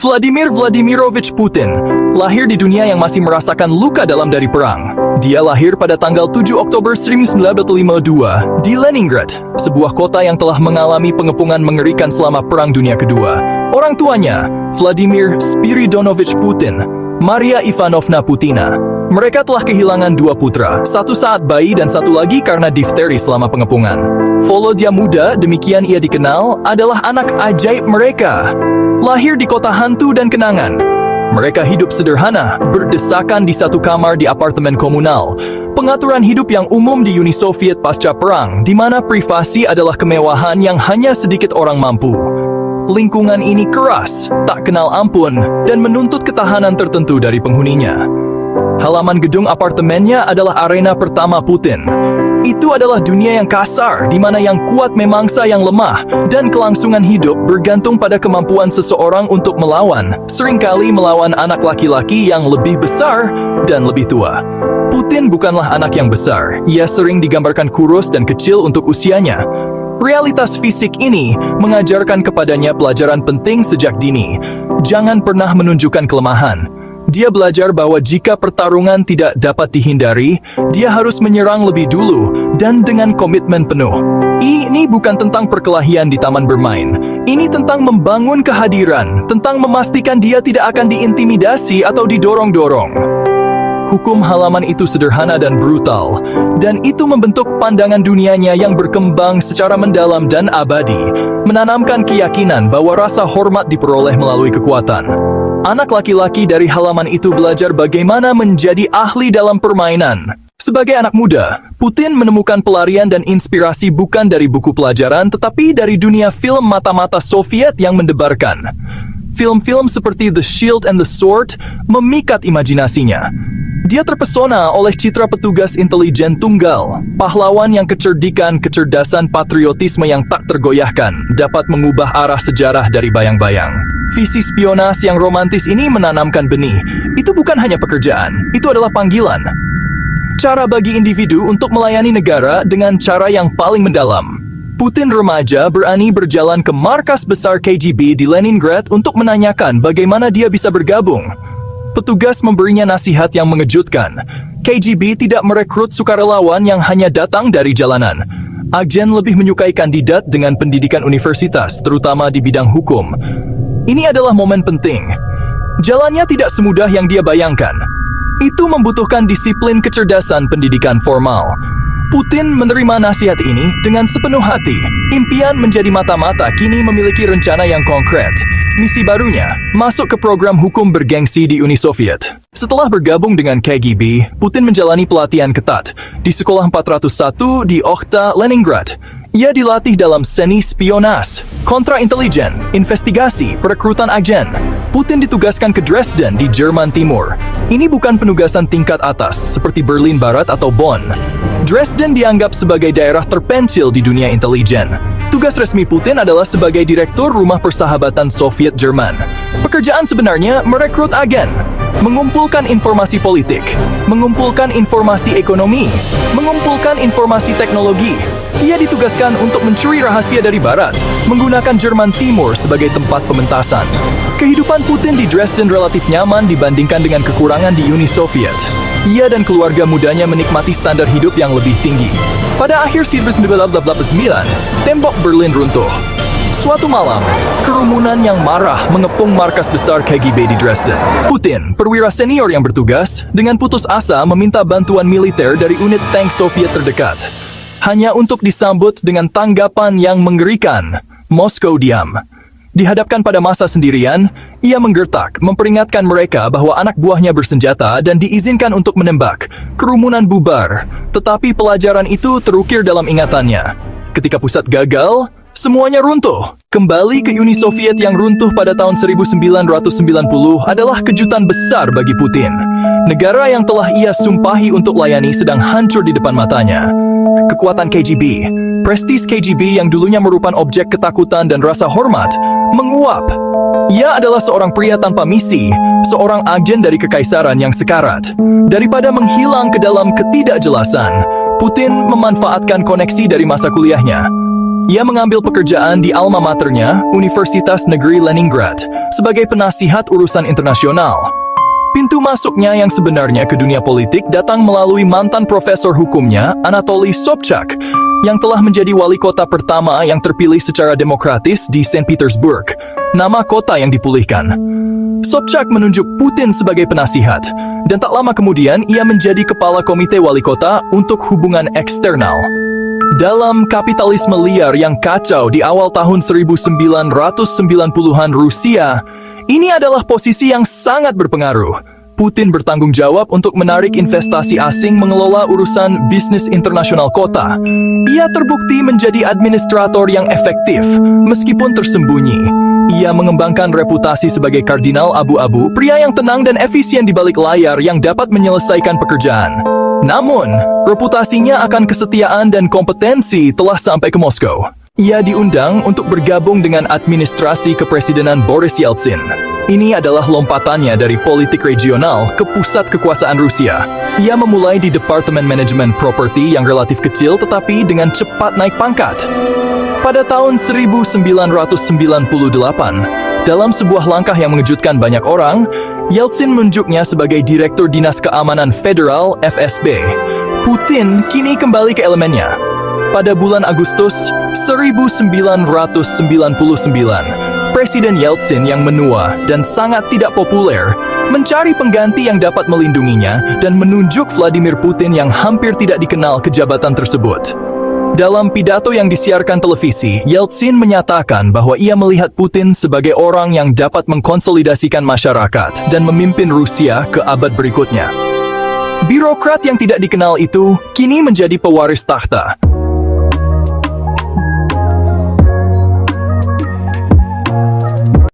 Vladimir Vladimirovich Putin lahir di dunia yang masih merasakan luka dalam dari perang. Dia lahir pada tanggal 7 Oktober 1952 di Leningrad, sebuah kota yang telah mengalami pengepungan mengerikan selama Perang Dunia Kedua. Orang tuanya, Vladimir Spiridonovich Putin, Maria Ivanovna Putina. Mereka telah kehilangan dua putra, satu saat bayi dan satu lagi karena difteri selama pengepungan. Volodya muda, demikian ia dikenal, adalah anak ajaib mereka. Lahir di kota hantu dan kenangan. Mereka hidup sederhana, berdesakan di satu kamar di apartemen komunal. Pengaturan hidup yang umum di Uni Soviet pasca perang, di mana privasi adalah kemewahan yang hanya sedikit orang mampu. Lingkungan ini keras, tak kenal ampun, dan menuntut ketahanan tertentu dari penghuninya. Halaman gedung apartemennya adalah arena pertama Putin. Itu adalah dunia yang kasar, di mana yang kuat memangsa yang lemah, dan kelangsungan hidup bergantung pada kemampuan seseorang untuk melawan, seringkali melawan anak laki-laki yang lebih besar dan lebih tua. Putin bukanlah anak yang besar, ia sering digambarkan kurus dan kecil untuk usianya. Realitas fisik ini mengajarkan kepadanya pelajaran penting sejak dini. Jangan pernah menunjukkan kelemahan. Dia belajar bahwa jika pertarungan tidak dapat dihindari, dia harus menyerang lebih dulu dan dengan komitmen penuh. Ini bukan tentang perkelahian di taman bermain. Ini tentang membangun kehadiran, tentang memastikan dia tidak akan diintimidasi atau didorong-dorong. Hukum halaman itu sederhana dan brutal, dan itu membentuk pandangan dunianya yang berkembang secara mendalam dan abadi, menanamkan keyakinan bahwa rasa hormat diperoleh melalui kekuatan. Anak laki-laki dari halaman itu belajar bagaimana menjadi ahli dalam permainan. Sebagai anak muda, Putin menemukan pelarian dan inspirasi bukan dari buku pelajaran, tetapi dari dunia film mata-mata Soviet yang mendebarkan. Film-film seperti The Shield and the Sword memikat imajinasinya. Dia terpesona oleh citra petugas intelijen tunggal, pahlawan yang kecerdikan, kecerdasan, patriotisme yang tak tergoyahkan, dapat mengubah arah sejarah dari bayang-bayang. Visi spionas yang romantis ini menanamkan benih. Itu bukan hanya pekerjaan, itu adalah panggilan. Cara bagi individu untuk melayani negara dengan cara yang paling mendalam. Putin remaja berani berjalan ke markas besar KGB di Leningrad untuk menanyakan bagaimana dia bisa bergabung. Petugas memberinya nasihat yang mengejutkan. KGB tidak merekrut sukarelawan yang hanya datang dari jalanan. Agen lebih menyukai kandidat dengan pendidikan universitas, terutama di bidang hukum. Ini adalah momen penting. Jalannya tidak semudah yang dia bayangkan. Itu membutuhkan disiplin kecerdasan pendidikan formal. Putin menerima nasihat ini dengan sepenuh hati. Impian menjadi mata-mata kini memiliki rencana yang konkret. Misi barunya, masuk ke program hukum bergengsi di Uni Soviet. Setelah bergabung dengan KGB, Putin menjalani pelatihan ketat di Sekolah 401 di Okhta, Leningrad. Ia dilatih dalam seni spionas, kontraintelijen, investigasi, perekrutan agen. Putin ditugaskan ke Dresden di Jerman Timur. Ini bukan penugasan tingkat atas seperti Berlin Barat atau Bonn. Dresden dianggap sebagai daerah terpencil di dunia intelijen. Tugas resmi Putin adalah sebagai Direktur Rumah Persahabatan Soviet Jerman. Pekerjaan sebenarnya merekrut agen, mengumpulkan informasi politik, mengumpulkan informasi ekonomi, mengumpulkan informasi teknologi. Ia ditugaskan untuk mencuri rahasia dari Barat, menggunakan Jerman Timur sebagai tempat pementasan. Kehidupan Putin di Dresden relatif nyaman dibandingkan dengan kekurangan di Uni Soviet. Ia dan keluarga mudanya menikmati standar hidup yang lebih tinggi. Pada akhir 1989, tembok Berlin runtuh. Suatu malam, kerumunan yang marah mengepung markas besar KGB di Dresden. Putin, perwira senior yang bertugas, dengan putus asa meminta bantuan militer dari unit tank Soviet terdekat. Hanya untuk disambut dengan tanggapan yang mengerikan. Moskow diam. Dihadapkan pada masa sendirian, ia menggertak, memperingatkan mereka bahwa anak buahnya bersenjata dan diizinkan untuk menembak. Kerumunan bubar, tetapi pelajaran itu terukir dalam ingatannya. Ketika pusat gagal, semuanya runtuh. Kembali ke Uni Soviet yang runtuh pada tahun 1990 adalah kejutan besar bagi Putin. Negara yang telah ia sumpahi untuk layani sedang hancur di depan matanya. Kekuatan KGB, prestis KGB yang dulunya merupakan objek ketakutan dan rasa hormat, menguap. Ia adalah seorang pria tanpa misi, seorang agen dari kekaisaran yang sekarat. Daripada menghilang ke dalam ketidakjelasan, Putin memanfaatkan koneksi dari masa kuliahnya. Ia mengambil pekerjaan di alma maternya, Universitas Negeri Leningrad, sebagai penasihat urusan internasional. Pintu masuknya yang sebenarnya ke dunia politik datang melalui mantan profesor hukumnya, Anatoly Sobchak, yang telah menjadi wali kota pertama yang terpilih secara demokratis di Saint Petersburg, nama kota yang dipulihkan. Sobchak menunjuk Putin sebagai penasihat, dan tak lama kemudian ia menjadi kepala komite wali kota untuk hubungan eksternal. Dalam kapitalisme liar yang kacau di awal tahun 1990-an Rusia, ini adalah posisi yang sangat berpengaruh. Putin bertanggung jawab untuk menarik investasi asing mengelola urusan bisnis internasional kota. Ia terbukti menjadi administrator yang efektif, meskipun tersembunyi. Ia mengembangkan reputasi sebagai kardinal abu-abu, pria yang tenang dan efisien di balik layar yang dapat menyelesaikan pekerjaan. Namun, reputasinya akan kesetiaan dan kompetensi telah sampai ke Moskow. Ia diundang untuk bergabung dengan administrasi kepresidenan Boris Yeltsin. Ini adalah lompatannya dari politik regional ke pusat kekuasaan Rusia. Ia memulai di Departemen Manajemen Properti yang relatif kecil tetapi dengan cepat naik pangkat. Pada tahun 1998, dalam sebuah langkah yang mengejutkan banyak orang, Yeltsin menunjuknya sebagai Direktur Dinas Keamanan Federal (FSB). Putin kini kembali ke elemennya. Pada bulan Agustus 1999, Presiden Yeltsin yang menua dan sangat tidak populer mencari pengganti yang dapat melindunginya dan menunjuk Vladimir Putin yang hampir tidak dikenal ke jabatan tersebut. Dalam pidato yang disiarkan televisi, Yeltsin menyatakan bahwa ia melihat Putin sebagai orang yang dapat mengkonsolidasikan masyarakat dan memimpin Rusia ke abad berikutnya. Birokrat yang tidak dikenal itu kini menjadi pewaris takhta.